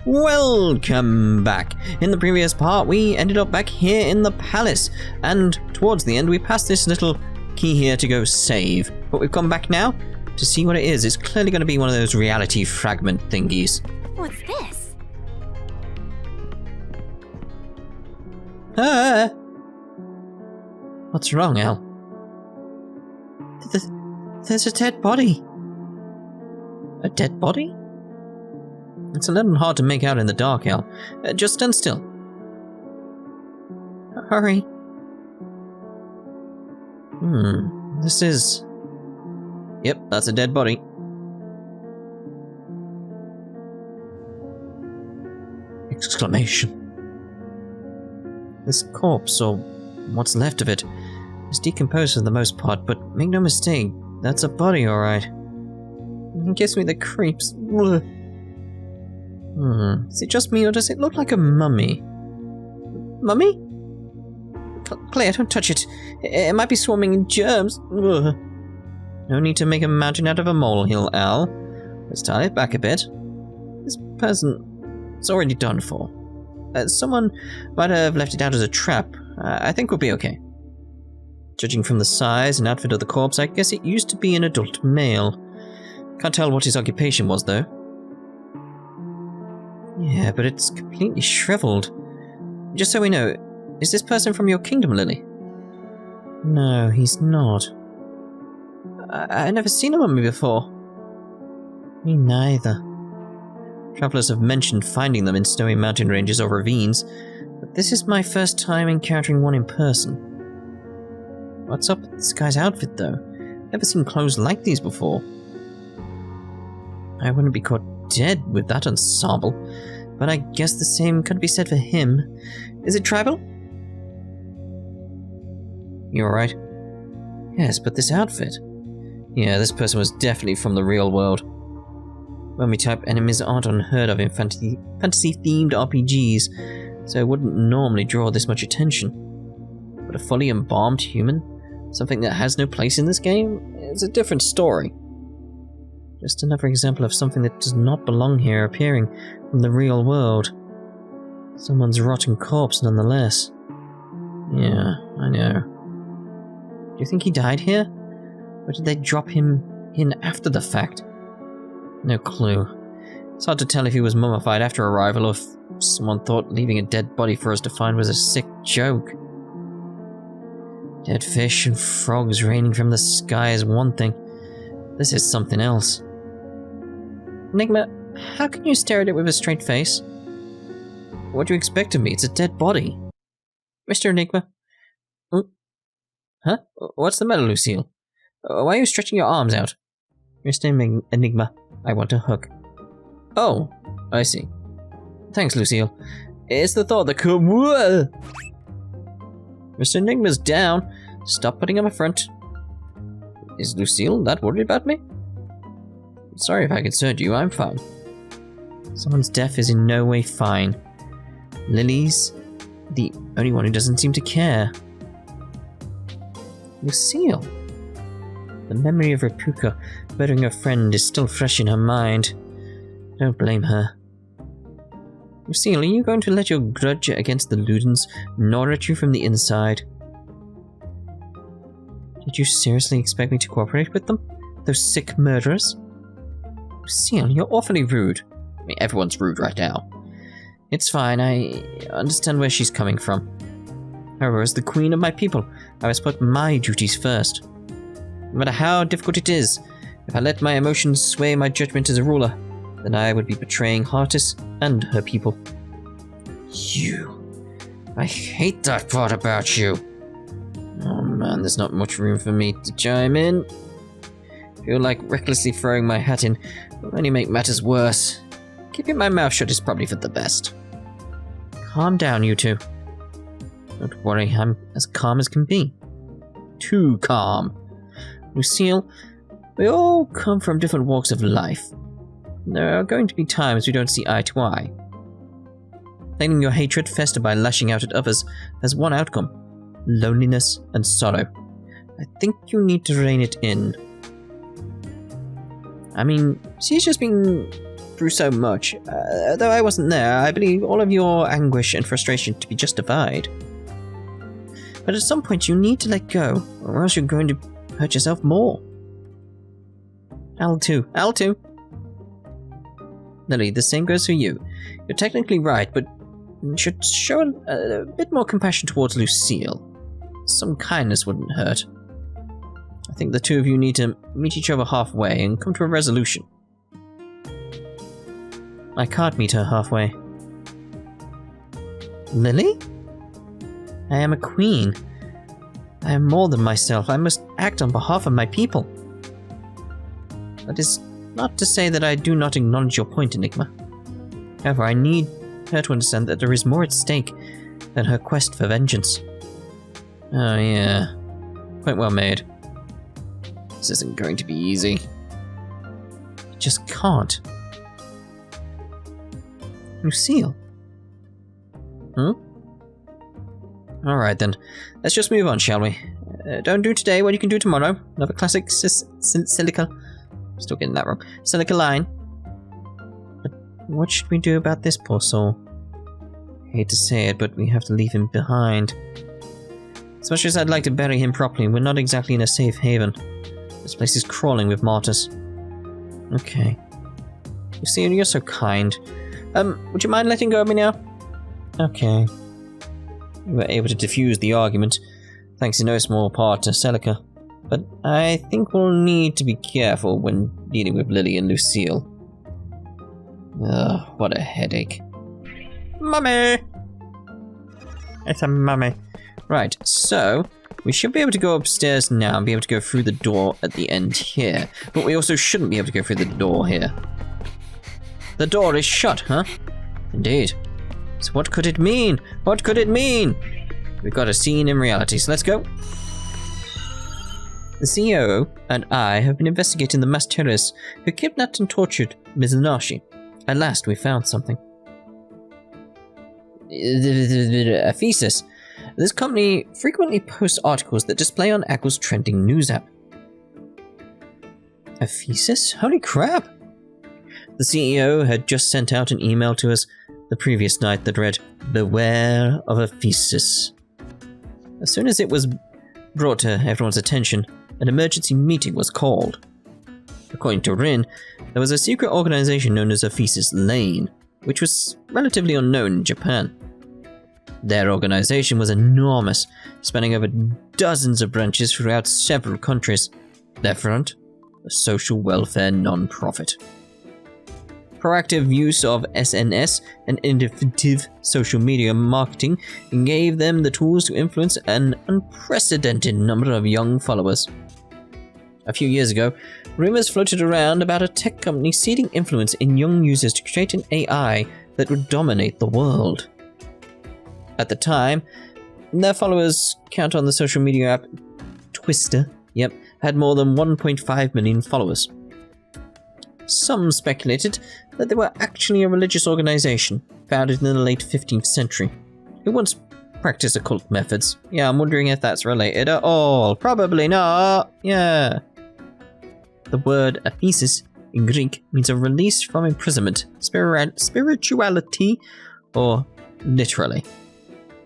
Welcome back. In the previous part, we ended up back here in the palace, and towards the end, we passed this little key here to go save. But we've come back now to see what it is. It's clearly going to be one of those reality fragment thingies. What's this? Ah! What's wrong, El? There's a dead body. A dead body? It's a little hard to make out in the dark, El. Just stand still. Hurry. This is... Yep, that's a dead body. Exclamation. This corpse, or what's left of it, is decomposed for the most part, but make no mistake, that's a body, alright. It gives me the creeps. Is it just me, or does it look like a mummy? Mummy? Claire, don't touch it. It might be swarming in germs. Ugh. No need to make a mountain out of a molehill, Al. Let's dial it back a bit. This person is already done for. Someone might have left it out as a trap. I think we'll be okay. Judging from the size and outfit of the corpse, I guess it used to be an adult male. Can't tell what his occupation was, though. Yeah, but it's completely shriveled. Just so we know, is this person from your kingdom, Lily? No, he's not. I've never seen a mummy before. Me neither. Travelers have mentioned finding them in snowy mountain ranges or ravines, but this is my first time encountering one in person. What's up with this guy's outfit, though? Never seen clothes like these before. I wouldn't be caught dead with that ensemble, but I guess the same could be said for him. Is it tribal? You alright? Yes, but this outfit... Yeah, this person was definitely from the real world. Mummy-type enemies aren't unheard of in fantasy-themed RPGs, so it wouldn't normally draw this much attention. But a fully embalmed human? Something that has no place in this game? It's a different story. Just another example of something that does not belong here appearing from the real world. Someone's rotten corpse, nonetheless. Yeah, I know. Do you think he died here? Or did they drop him in after the fact? No clue. It's hard to tell if he was mummified after arrival or if someone thought leaving a dead body for us to find was a sick joke. Dead fish and frogs raining from the sky is one thing. This is something else. Enigma, how can you stare at it with a straight face? What do you expect of me? It's a dead body. Mr. Enigma? Huh? What's the matter, Lucille? Why are you stretching your arms out? Mr. Enigma, I want a hug. Oh, I see. Thanks, Lucille. It's the thought that could... Whoa! Mr. Enigma's down. Stop putting up a front. Is Lucille that worried about me? Sorry if I concerned you, I'm fine. Someone's death is in no way fine. Lily's the only one who doesn't seem to care. Lucille. The memory of Rapuka murdering her friend is still fresh in her mind. I don't blame her. Lucille, are you going to let your grudge against the Ludens gnaw at you from the inside? Did you seriously expect me to cooperate with them? Those sick murderers? Lucille, you're awfully rude. I mean, everyone's rude right now. It's fine, I understand where she's coming from. However, as the queen of my people, I must put my duties first. No matter how difficult it is, if I let my emotions sway my judgment as a ruler, then I would be betraying Heartis and her people. You. I hate that part about you. Oh man, there's not much room for me to chime in. Feel like recklessly throwing my hat in will only make matters worse. Keeping my mouth shut is probably for the best. Calm down, you two. Don't worry, I'm as calm as can be. Too calm. Lucille, we all come from different walks of life. There are going to be times we don't see eye to eye. Letting your hatred fester by lashing out at others has one outcome: loneliness and sorrow. I think you need to rein it in. I mean, she's just been through so much. Though I wasn't there, I believe all of your anguish and frustration to be justified. But at some point you need to let go, or else you're going to hurt yourself more. L2. Lily, the same goes for you. You're technically right, but you should show a bit more compassion towards Lucille. Some kindness wouldn't hurt. I think the two of you need to meet each other halfway and come to a resolution. I can't meet her halfway. Lily? I am a queen. I am more than myself. I must act on behalf of my people. That is not to say that I do not acknowledge your point, Enigma. However, I need her to understand that there is more at stake than her quest for vengeance. Oh yeah. Point well made. This isn't going to be easy. It just can't. Lucille? Alright then. Let's just move on, shall we? Don't do today what you can do tomorrow. Another classic silica... Still getting that wrong. Silica line. But what should we do about this poor soul? Hate to say it, but we have to leave him behind. As much as I'd like to bury him properly, we're not exactly in a safe haven. This place is crawling with martyrs. Okay. Lucille, you're so kind. Would you mind letting go of me now? Okay. We were able to defuse the argument, thanks in no small part to Celica. But I think we'll need to be careful when dealing with Lily and Lucille. Ugh, what a headache. Mummy! It's a mummy. Right, so we should be able to go upstairs now and be able to go through the door at the end here. But we also shouldn't be able to go through the door here. The door is shut, huh? Indeed. So what could it mean? What could it mean? We've got a scene in reality, so let's go. The CEO and I have been investigating the mass terrorists who kidnapped and tortured Mizunaki. At last, we found something. Aphesis. This company frequently posts articles that display on Apple's trending news app. Aphesis? Holy crap! The CEO had just sent out an email to us the previous night that read, "Beware of Aphesis." As soon as it was brought to everyone's attention, an emergency meeting was called. According to Rin, there was a secret organization known as Aphesis Lane, which was relatively unknown in Japan. Their organization was enormous, spanning over dozens of branches throughout several countries. Their front, a social welfare non-profit. Proactive use of SNS and innovative social media marketing gave them the tools to influence an unprecedented number of young followers. A few years ago, rumors floated around about a tech company seeding influence in young users to create an AI that would dominate the world. At the time, their followers count on the social media app Twister, had more than 1.5 million followers. Some speculated that they were actually a religious organization founded in the late 15th century, who once practiced occult methods. Yeah, I'm wondering if that's related at all. Probably not. Yeah. The word aphesis in Greek means a release from imprisonment, spirituality, or literally.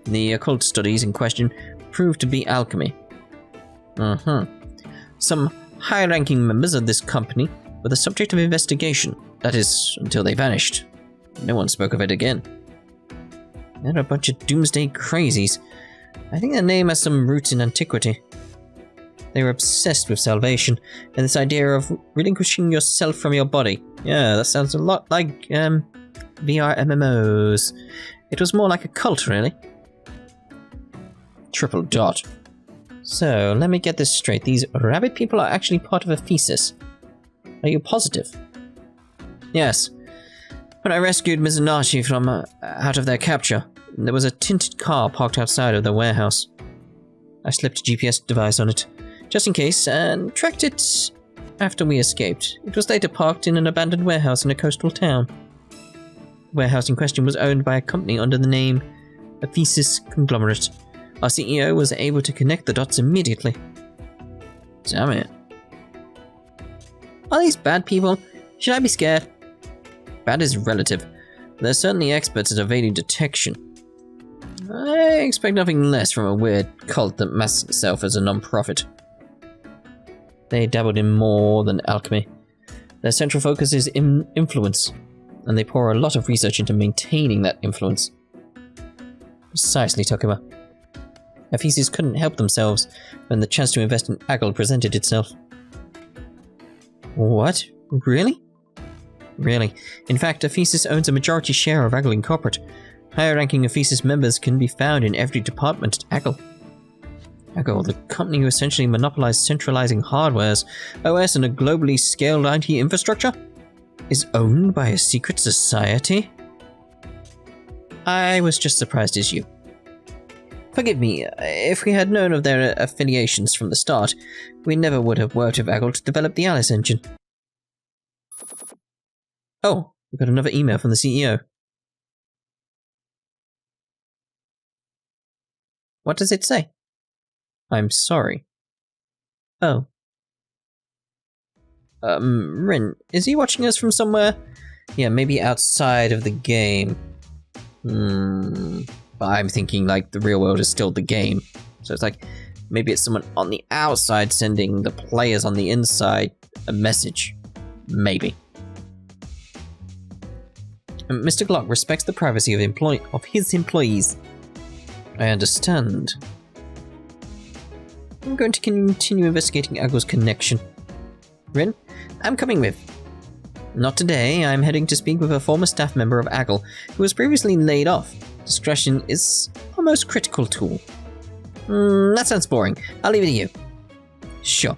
The occult studies in question proved to be alchemy. Some high-ranking members of this company were the subject of investigation, that is, until they vanished. No one spoke of it again. They're a bunch of doomsday crazies. I think their name has some roots in antiquity. They were obsessed with salvation, and this idea of relinquishing yourself from your body. Yeah, that sounds a lot like, VR MMOs. It was more like a cult, really. Triple dot. So, let me get this straight. These rabbit people are actually part of Aphesis. Are you positive? Yes. When I rescued Mizunaki from out of their capture, there was a tinted car parked outside of the warehouse. I slipped a GPS device on it, just in case, and tracked it after we escaped. It was later parked in an abandoned warehouse in a coastal town. The warehouse in question was owned by a company under the name Aphesis Conglomerate. Our CEO was able to connect the dots immediately. Damn it. Are these bad people? Should I be scared? bad is relative. They're certainly experts at evading detection. I expect nothing less from a weird cult that masks itself as a non-profit. They dabbled in more than alchemy. Their central focus is influence, and they pour a lot of research into maintaining that influence. Precisely, Takuma. Aphesis couldn't help themselves when the chance to invest in Aggle presented itself. What? Really? Really. In fact, Aphesis owns a majority share of Aggle Incorporated. Higher-ranking Aphesis members can be found in every department at Aggle. Aggle, the company who essentially monopolized centralizing hardwares, OS, and a globally scaled IT infrastructure, is owned by a secret society? I was just surprised as you. Forgive me, if we had known of their affiliations from the start, we never would have worked with Aggle to develop the Alice engine. Oh, we got another email from the CEO. What does it say? I'm sorry. Oh. Rin, is he watching us from somewhere? Yeah, maybe outside of the game. But I'm thinking like the real world is still the game. So it's like, maybe it's someone on the outside sending the players on the inside a message. Maybe. Mr. Glock respects the privacy of his employees. I understand. I'm going to continue investigating Aggle's connection. Rin, I'm coming with. Not today. I'm heading to speak with a former staff member of Aggle who was previously laid off. Discretion is our most critical tool. That sounds boring. I'll leave it to you. Sure.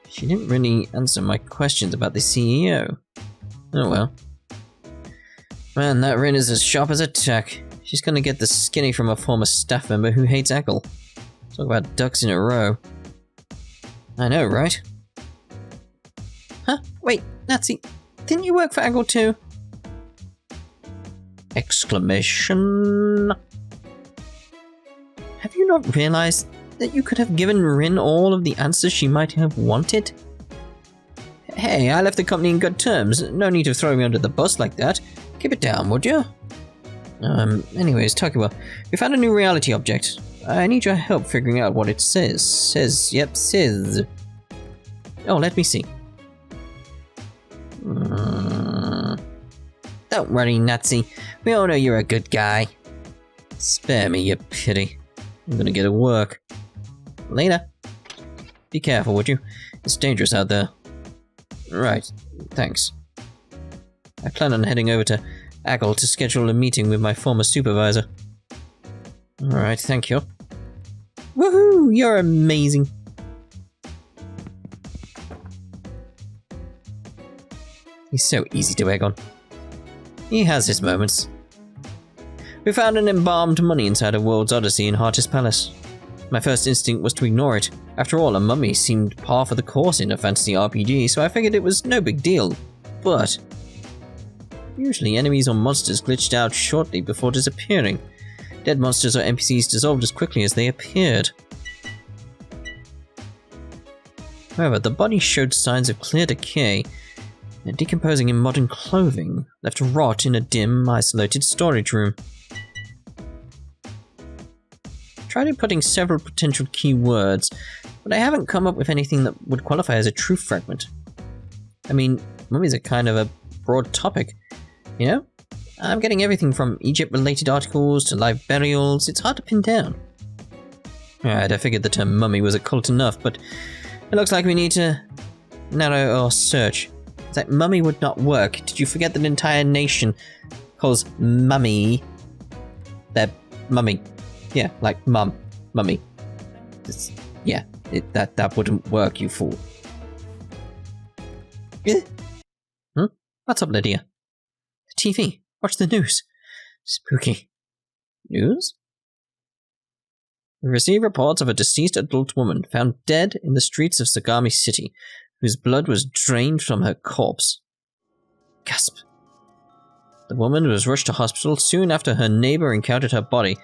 She didn't really answer my questions about the CEO. Oh well. Man, that Rin is as sharp as a tack. She's gonna get the skinny from a former staff member who hates Aggle. Talk about ducks in a row. I know, right? Huh? Wait, Nazi, didn't you work for Aggle too? Exclamation. Have you not realized that you could have given Rin all of the answers she might have wanted? Hey, I left the company in good terms. No need to throw me under the bus like that. Keep it down, would you? Anyways, Takuma, we found a new reality object. I need your help figuring out what it says. Says. Oh, let me see. Don't worry, Nazi. We all know you're a good guy. Spare me your pity. I'm gonna get to work. Later. Be careful, would you? It's dangerous out there. Right, thanks. I plan on heading over to Aggle to schedule a meeting with my former supervisor. Alright, thank you. Woohoo! You're amazing! He's so easy to egg on. He has his moments. We found an embalmed mummy inside a World's Odyssey in Heartis Palace. My first instinct was to ignore it. After all, a mummy seemed par for the course in a fantasy RPG, so I figured it was no big deal. But usually enemies or monsters glitched out shortly before disappearing. Dead monsters or NPCs dissolved as quickly as they appeared. However, the body showed signs of clear decay, and decomposing in modern clothing, left to rot in a dim, isolated storage room. Tried inputting several potential keywords, but I haven't come up with anything that would qualify as a true fragment. I mean, mummies are kind of a broad topic, you know? I'm getting everything from Egypt-related articles to live burials. It's hard to pin down. Alright, I figured the term mummy was occult enough, but it looks like we need to narrow our search. It's like mummy would not work. Did you forget that an entire nation calls mummy their mummy? Yeah, like mummy. That wouldn't work, you fool. What's up, Lydia? The TV. Watch the news. Spooky. News? We received reports of a deceased adult woman found dead in the streets of Sagami City, whose blood was drained from her corpse. Gasp. The woman was rushed to hospital soon after her neighbor encountered her body,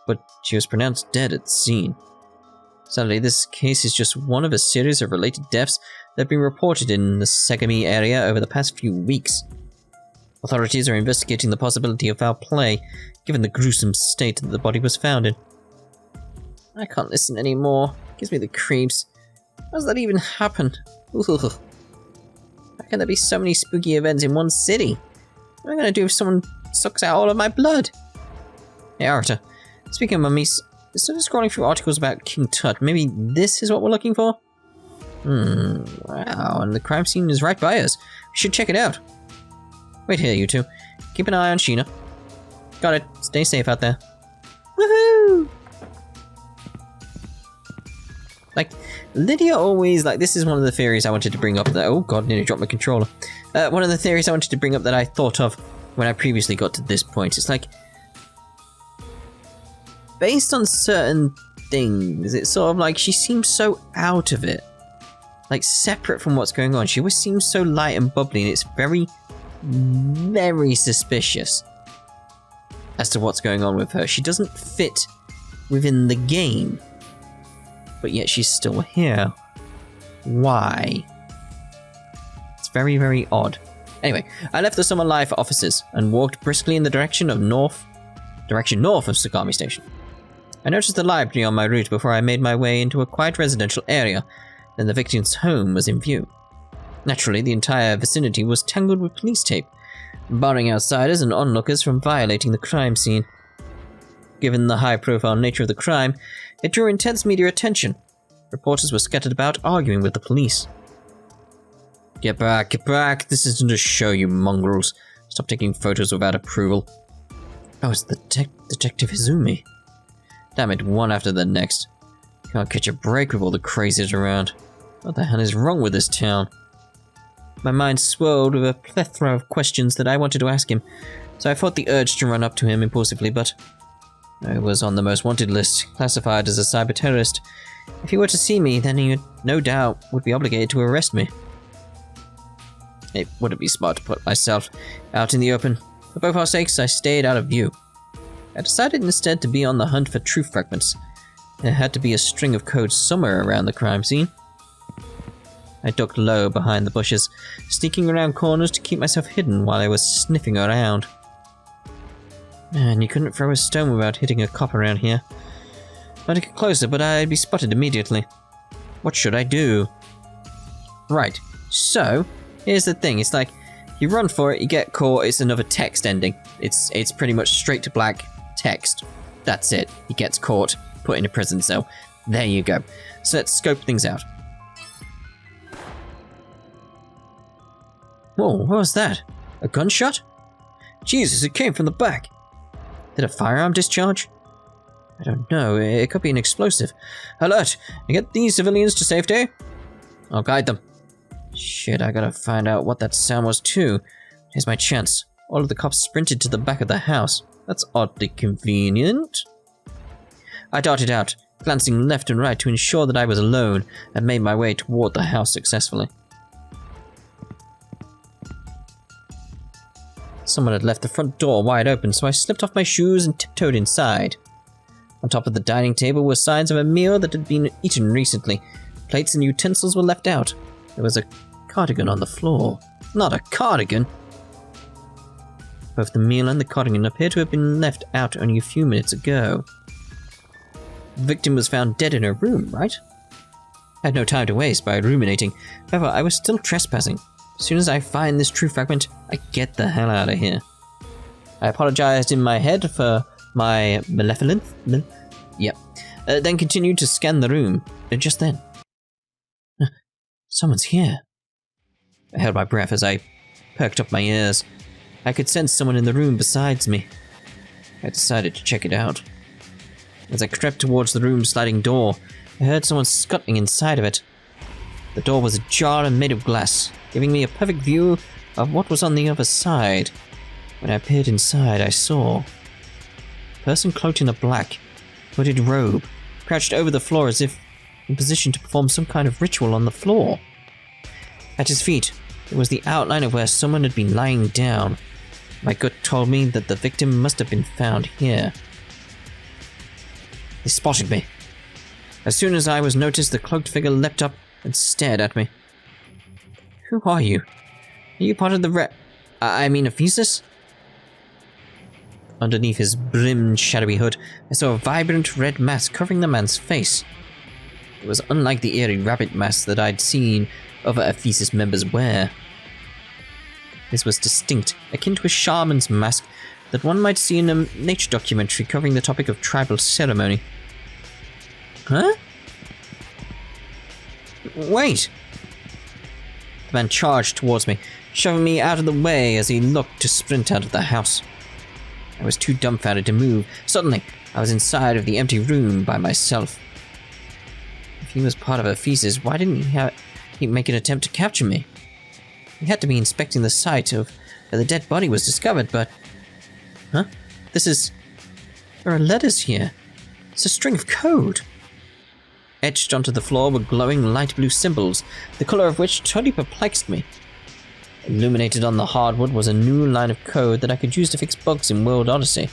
but she was pronounced dead at the scene. Sadly, this case is just one of a series of related deaths that have been reported in the Segami area over the past few weeks. Authorities are investigating the possibility of foul play, given the gruesome state that the body was found in. I can't listen anymore. It gives me the creeps. How does that even happen? Ooh. How can there be so many spooky events in one city? What am I going to do if someone sucks out all of my blood? Hey, Arata. Speaking of mummies, instead of scrolling through articles about King Tut, maybe this is what we're looking for? Wow, and the crime scene is right by us. We should check it out. Wait here, you two. Keep an eye on Sheena. Got it. Stay safe out there. Woohoo! Like, Lydia always, this is one of the theories I wanted to bring up that, oh god, nearly dropped my controller. One of the theories I wanted to bring up that I thought of when I previously got to this point. It's like, based on certain things, it's sort of like she seems so out of it. Like, separate from what's going on. She always seems so light and bubbly, and it's very, very suspicious as to what's going on with her. She doesn't fit within the game, but yet she's still here. Why? It's very, very odd. Anyway, I left the Summer Life offices and walked briskly in the direction north of Sagami Station. I noticed the library on my route before I made my way into a quiet residential area. Then the victim's home was in view. Naturally, the entire vicinity was tangled with police tape, barring outsiders and onlookers from violating the crime scene. Given the high-profile nature of the crime, it drew intense media attention. Reporters were scattered about, arguing with the police. Get back, this isn't a show, you mongrels. Stop taking photos without approval. Oh, it's the Detective Izumi. Damn it, one after the next. Can't catch a break with all the crazies around. What the hell is wrong with this town? My mind swirled with a plethora of questions that I wanted to ask him, so I fought the urge to run up to him impulsively, but I was on the most wanted list, classified as a cyber terrorist. If he were to see me, then he no doubt would be obligated to arrest me. It wouldn't be smart to put myself out in the open. For both our sakes, I stayed out of view. I decided instead to be on the hunt for truth fragments. There had to be a string of codes somewhere around the crime scene. I ducked low behind the bushes, sneaking around corners to keep myself hidden while I was sniffing around. Man, you couldn't throw a stone without hitting a cop around here. I'd get closer, but I'd be spotted immediately. What should I do? Right, so, here's the thing. It's like, you run for it, you get caught, it's another text ending. It's pretty much straight to black text. That's it. He gets caught, put in a prison cell. There you go. So let's scope things out. Whoa, what was that? A gunshot? Jesus, it came from the back. Did a firearm discharge? I don't know, it could be an explosive. Alert! Get these civilians to safety. I'll guide them. Shit, I gotta find out what that sound was too. Here's my chance. All of the cops sprinted to the back of the house. That's oddly convenient. I darted out, glancing left and right to ensure that I was alone, and made my way toward the house successfully. Someone had left the front door wide open, so I slipped off my shoes and tiptoed inside. On top of the dining table were signs of a meal that had been eaten recently. Plates and utensils were left out. There was a cardigan on the floor. Not a cardigan! Both the meal and the cardigan appear to have been left out only a few minutes ago. The victim was found dead in her room, right? I had no time to waste by ruminating. However, I was still trespassing. As soon as I find this true fragment, I get the hell out of here. I apologized in my head for my malevolence. Then continued to scan the room. Just then, someone's here. I held my breath as I perked up my ears. I could sense someone in the room besides me. I decided to check it out. As I crept towards the room's sliding door, I heard someone scuttling inside of it. The door was ajar and made of glass, giving me a perfect view of what was on the other side. When I peered inside, I saw a person cloaked in a black, hooded robe, crouched over the floor as if in position to perform some kind of ritual on the floor. At his feet, there was the outline of where someone had been lying down. My gut told me that the victim must have been found here. They spotted me. As soon as I was noticed, the cloaked figure leapt up and stared at me. Who are you? Are you part of the Aphesis? Underneath his brimmed, shadowy hood, I saw a vibrant red mask covering the man's face. It was unlike the eerie rabbit mask that I'd seen other Aphesis members wear. This was distinct, akin to a shaman's mask that one might see in a nature documentary covering the topic of tribal ceremony. Huh? Wait! The man charged towards me, shoving me out of the way as he looked to sprint out of the house. I was too dumbfounded to move. Suddenly, I was inside of the empty room by myself. If he was part of Aphesis, why didn't he make an attempt to capture me? He had to be inspecting the site of where the dead body was discovered, but... Huh? There are letters here. It's a string of code. Etched onto the floor were glowing light blue symbols, the color of which totally perplexed me. Illuminated on the hardwood was a new line of code that I could use to fix bugs in World Odyssey.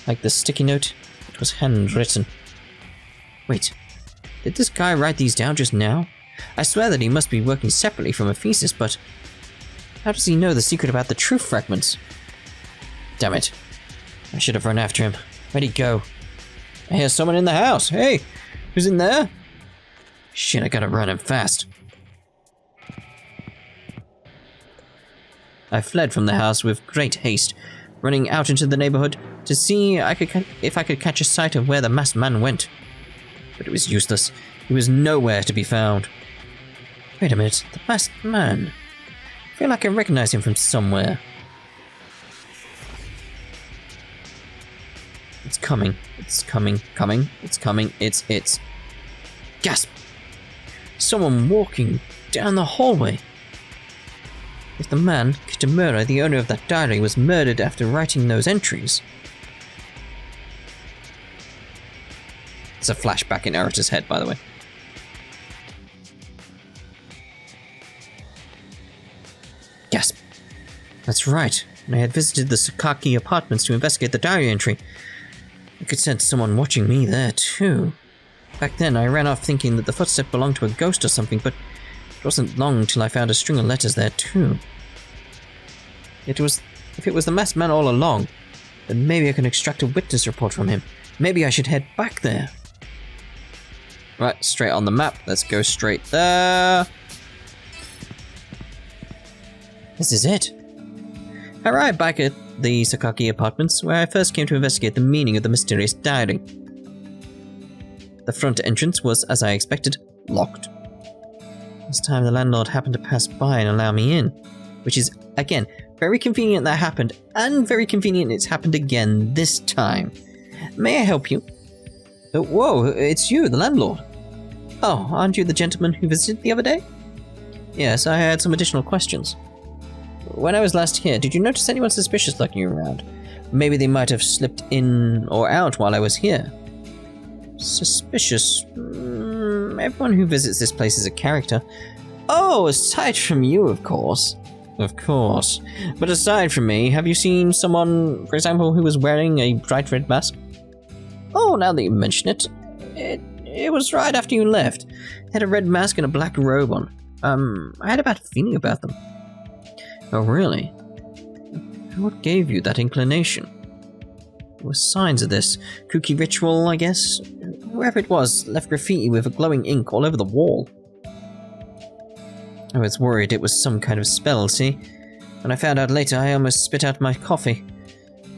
Like the sticky note, it was handwritten. Wait, did this guy write these down just now? I swear that he must be working separately from Aphesis, but how does he know the secret about the truth fragments? Damn it. I should have run after him. Where'd he go? I hear someone in the house. Hey, who's in there? Shit, I gotta run and fast. I fled from the house with great haste, running out into the neighborhood to see if I could catch a sight of where the masked man went. But it was useless. He was nowhere to be found. Wait a minute, the masked man. I feel like I recognize him from somewhere. It's coming. It's coming. It's... Gasp! Someone walking down the hallway. If the man, Kitamura, the owner of that diary, was murdered after writing those entries... It's a flashback in Arata's head, by the way. Gasp. That's right. I had visited the Sakaki apartments to investigate the diary entry. I could sense someone watching me there, too. Back then, I ran off thinking that the footstep belonged to a ghost or something, but it wasn't long till I found a string of letters there, too. If it was the masked man all along, then maybe I can extract a witness report from him. Maybe I should head back there. Right, straight on the map. Let's go straight there. This is it. I arrived back at the Sakaki apartments, where I first came to investigate the meaning of the mysterious diary. The front entrance was, as I expected, locked. This time the landlord happened to pass by and allow me in, which is, again, very convenient that happened, and very convenient it's happened again this time. May I help you? Whoa, it's you, the landlord. Oh, aren't you the gentleman who visited the other day? Yes, I had some additional questions. When I was last here, did you notice anyone suspicious lurking around? Maybe they might have slipped in or out while I was here. Suspicious? Everyone who visits this place is a character. Oh, aside from you, of course. Of course. But aside from me, have you seen someone, for example, who was wearing a bright red mask? Oh, now that you mention it, it was right after you left. They had a red mask and a black robe on. I had a bad feeling about them. Oh, really? What gave you that inclination? There were signs of this. Kooky ritual, I guess? Whoever it was left graffiti with a glowing ink all over the wall. I was worried it was some kind of spell, see? When I found out later, I almost spit out my coffee.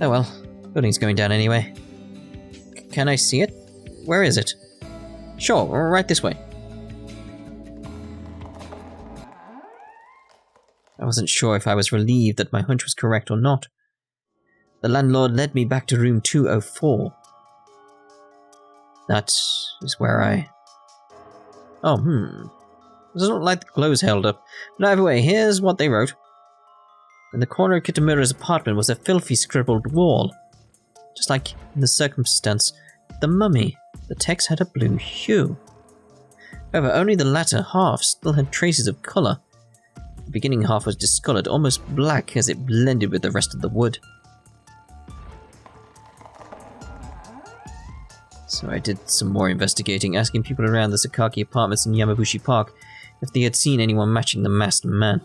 Oh well, building's going down anyway. Can I see it? Where is it? Sure, right this way. I wasn't sure if I was relieved that my hunch was correct or not. The landlord led me back to room 204. That is where I... Oh, It doesn't like the clothes held up. But either way, here's what they wrote. In the corner of Kitamura's apartment was a filthy scribbled wall. Just like in the circumstance, the mummy. The text had a blue hue. However, only the latter half still had traces of colour. The beginning half was discoloured, almost black as it blended with the rest of the wood. So I did some more investigating, asking people around the Sakaki apartments in Yamabushi Park if they had seen anyone matching the masked man.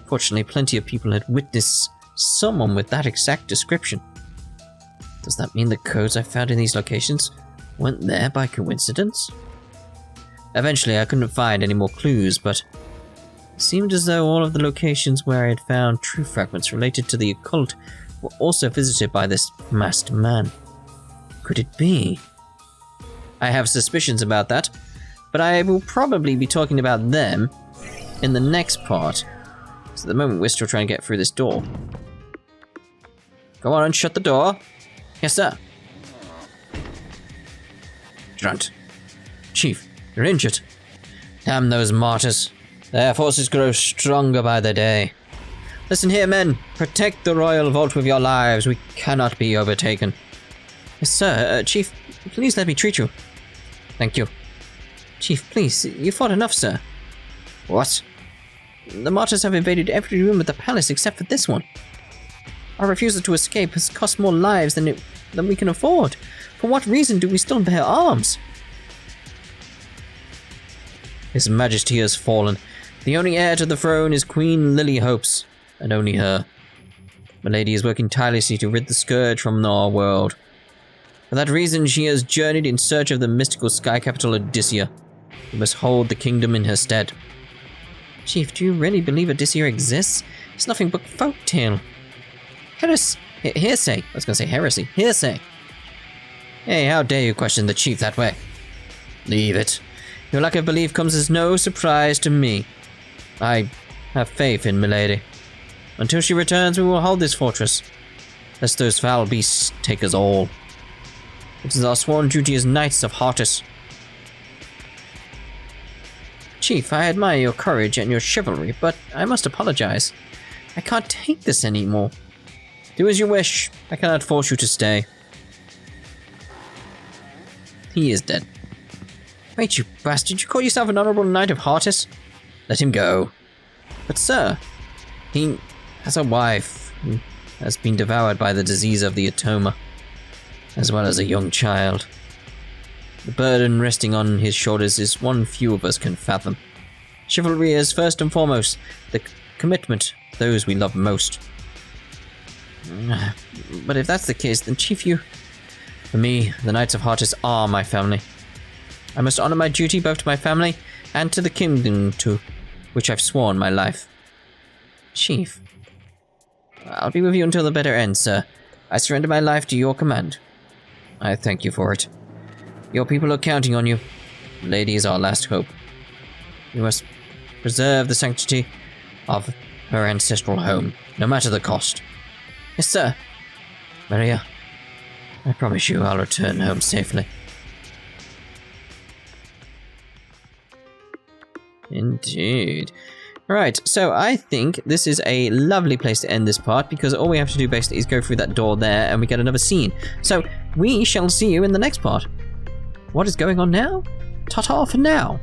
Fortunately, plenty of people had witnessed someone with that exact description. Does that mean the codes I found in these locations weren't there by coincidence? Eventually, I couldn't find any more clues, but it seemed as though all of the locations where I had found true fragments related to the occult were also visited by this masked man. Could it be? I have suspicions about that, but I will probably be talking about them in the next part. So at the moment, we're still trying to get through this door. Go on and shut the door. Yes, sir. Drunt. Chief, you're injured. Damn those martyrs. Their forces grow stronger by the day. Listen here, men. Protect the royal vault with your lives. We cannot be overtaken. Yes, sir. Chief, please let me treat you. Thank you. Chief, please. You fought enough, sir. What? The martyrs have invaded every room of the palace except for this one. Our refusal to escape has cost more lives than we can afford. For what reason do we still bear arms? His Majesty has fallen. The only heir to the throne is Queen Lily Hopes, and only her. Milady is working tirelessly to rid the scourge from our world. For that reason, she has journeyed in search of the mystical sky capital Odyssia, who must hold the kingdom in her stead. Chief, do you really believe Odyssia exists? It's nothing but folktale. Hearsay. I was going to say heresy. Hearsay. Hey, how dare you question the chief that way? Leave it. Your lack of belief comes as no surprise to me. I have faith in Milady. Until she returns, we will hold this fortress, lest those foul beasts take us all. It is our sworn duty as knights of Heartus. Chief, I admire your courage and your chivalry, but I must apologize. I can't take this anymore. Do as you wish. I cannot force you to stay. He is dead. Wait, you bastard, you call yourself an honorable knight of Heartus? Let him go. But sir, he has a wife who has been devoured by the disease of the Atoma, as well as a young child. The burden resting on his shoulders is one few of us can fathom. Chivalry is first and foremost the commitment to those we love most. But if that's the case, then Chief, you... For me, the Knights of Heartus are my family. I must honor my duty both to my family and to the kingdom to which I've sworn my life. Chief, I'll be with you until the bitter end, sir. I surrender my life to your command. I thank you for it. Your people are counting on you. Lady is our last hope. We must preserve the sanctity of her ancestral home, no matter the cost. Yes, sir. Maria, I promise you I'll return home safely. Indeed. Right, so I think this is a lovely place to end this part, because all we have to do basically is go through that door there and we get another scene. So, we shall see you in the next part. What is going on now? Ta-ta for now.